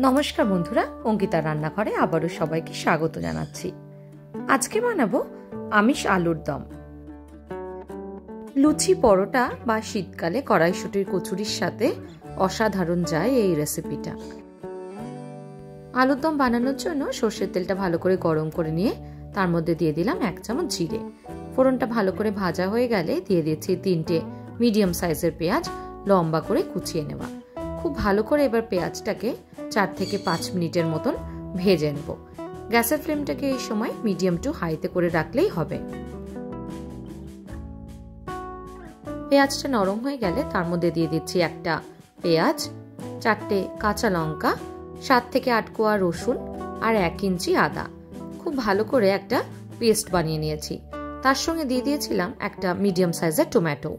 নমস্কার বন্ধুরা, অঙ্কিতা রান্নাঘরে আবারও সবাইকে স্বাগত জানাচ্ছি। আজকে বানাবো আমিষ আলুর দম। লুচি, পরোটা বা শীতকালে কড়াইশুঁটির কচুরির সাথে অসাধারণ যায় এই রেসিপিটা। আলুর দম বানানোর জন্য সর্ষের তেলটা ভালো করে গরম করে নিয়ে তার মধ্যে দিয়ে দিলাম 1 চামচ জিরে। ফোড়নটা ভালো করে ভাজা হয়ে গেলে দিয়ে দিয়েছি 3টে মিডিয়াম সাইজের পেঁয়াজ লম্বা করে কুচিয়ে নেওয়া। খুব ভালো করে এবার পেঁয়াজটাকে 4 থেকে 5 মিনিটের মতন ভেজে নেব। গ্যাসের ফ্লেমটাকে এই সময় মিডিয়াম টু হাইতে করে রাখলেই হবে। পেঁয়াজটা নরম হয়ে গেলে তার মধ্যে দিয়ে দিচ্ছি একটা পেঁয়াজ, 4টে কাঁচা লঙ্কা, 7 থেকে 8 কোয়া রসুন আর 1 ইঞ্চি আদা। খুব ভালো করে একটা পেস্ট বানিয়ে নিয়েছি। তার সঙ্গে দিয়ে দিয়েছিলাম একটা মিডিয়াম সাইজের টমেটো।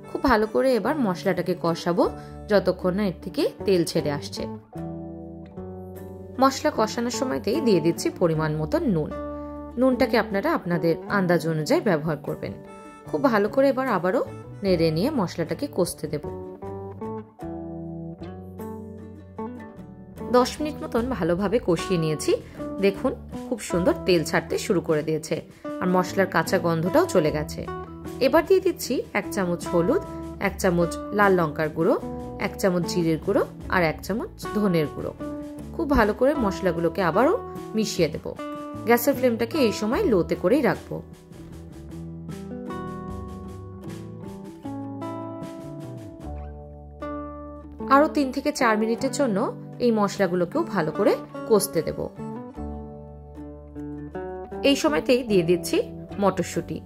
খুব ভালো করে এবার মশলাটাকে কষাবো যতক্ষণ না এর থেকে তেল ছেড়ে আসছে। মশলা কষানোর সময়তেই দিয়ে দিচ্ছি পরিমাণ মতো নুন। নুনটাকে আপনারা আপনাদের আন্দাজ অনুযায়ী ব্যবহার করবেন। খুব ভালো করে এবার আবারও নেড়ে নিয়ে মশলাটাকে কষতে দেব। 10 মিনিট মতন ভালোভাবে কষিয়ে নিয়েছি। দেখুন খুব সুন্দর তেল ছাড়তে শুরু করে দিয়েছে আর মশলার কাঁচা গন্ধটাও চলে গেছে। এবার দিয়ে দিচ্ছি 1 চামচ হলুদ, 1 চামচ লাল লঙ্কার গুঁড়ো, 1 চামচ জিরের গুঁড়ো আর 1 চামচ ধনের গুঁড়ো। খুব ভালো করে মশলাগুলোকে আবারও মিশিয়ে দেব। গ্যাসের ফ্লেমটাকে এই সময় লোতে করেই রাখবো। আরো 3 থেকে 4 মিনিটের জন্য এই মশলাগুলোকেও ভালো করে কষতে দেব। এই সময়তেই দিয়ে দিচ্ছি মটরশুঁটি।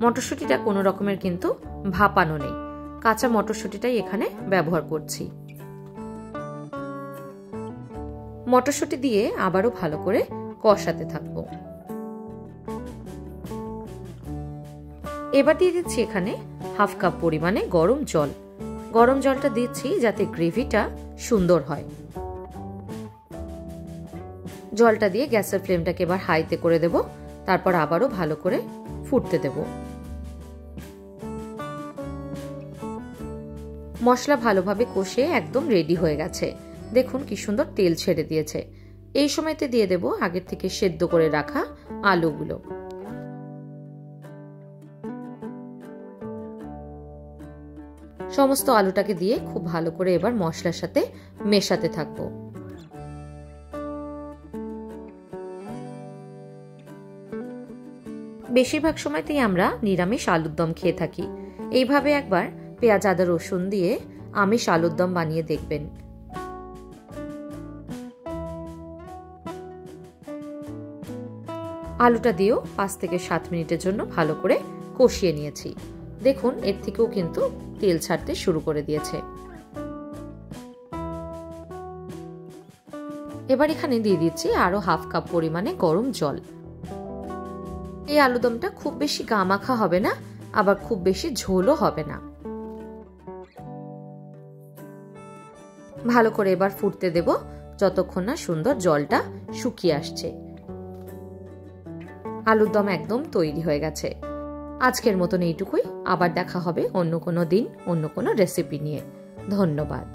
মটরশুঁটিটা কোনো রকমের কিন্তু ভাপানো নেই, কাঁচা মটরশুঁটিটাই এখানে ব্যবহার করছি। মটরশুঁটি দিয়ে আবারও ভালো করে কষাতে থাকবো। এবার দিয়ে দিচ্ছি এখানে হাফ কাপ পরিমাণে গরম জল। গরম জলটা দিচ্ছি যাতে গ্রেভিটা সুন্দর হয়। জলটা দিয়ে গ্যাসের ফ্লেমটাকে এবার হাইতে করে দেব। তারপর আবারও ভালো করে ফুটতে দেব। মশলা ভালোভাবে কষে একদম রেডি হয়ে গেছে। দেখুন কি সুন্দর তেল ছেড়ে দিয়েছে। এই সময়তে দিয়ে দেব আগের থেকে সেদ্ধ করে রাখা আলুগুলো। সমস্ত আলুটাকে দিয়ে খুব ভালো করে এবার মশলার সাথে মেশাতে থাকবো। বেশিরভাগ সময়তেই আমরা নিরামিষ আলুর দম খেয়ে থাকি। এইভাবে একবার পেঁয়াজ, আদা, রসুন দিয়ে আমিষ আলুর দম বানিয়ে দেখবেন। আলুটা দিয়েও 5 থেকে 7 মিনিটের জন্য ভালো করে কষিয়ে নিয়েছি। দেখুন এর থেকেও কিন্তু তেল ছাড়তে শুরু করে দিয়েছে। এবার এখানে দিয়ে দিচ্ছি আরো হাফ কাপ পরিমাণে গরম জল। এই আলুদমটা খুব বেশি গামাখা হবে না, আবার খুব বেশি ঝোলও হবে না। ভালো করে এবার ফুটতে দেব যতক্ষণ না সুন্দর জলটা শুকিয়ে আসছে। আলুর দম একদম তৈরি হয়ে গেছে। আজকের মতন এইটুকুই। আবার দেখা হবে অন্য কোনো দিন অন্য কোনো রেসিপি নিয়ে। ধন্যবাদ।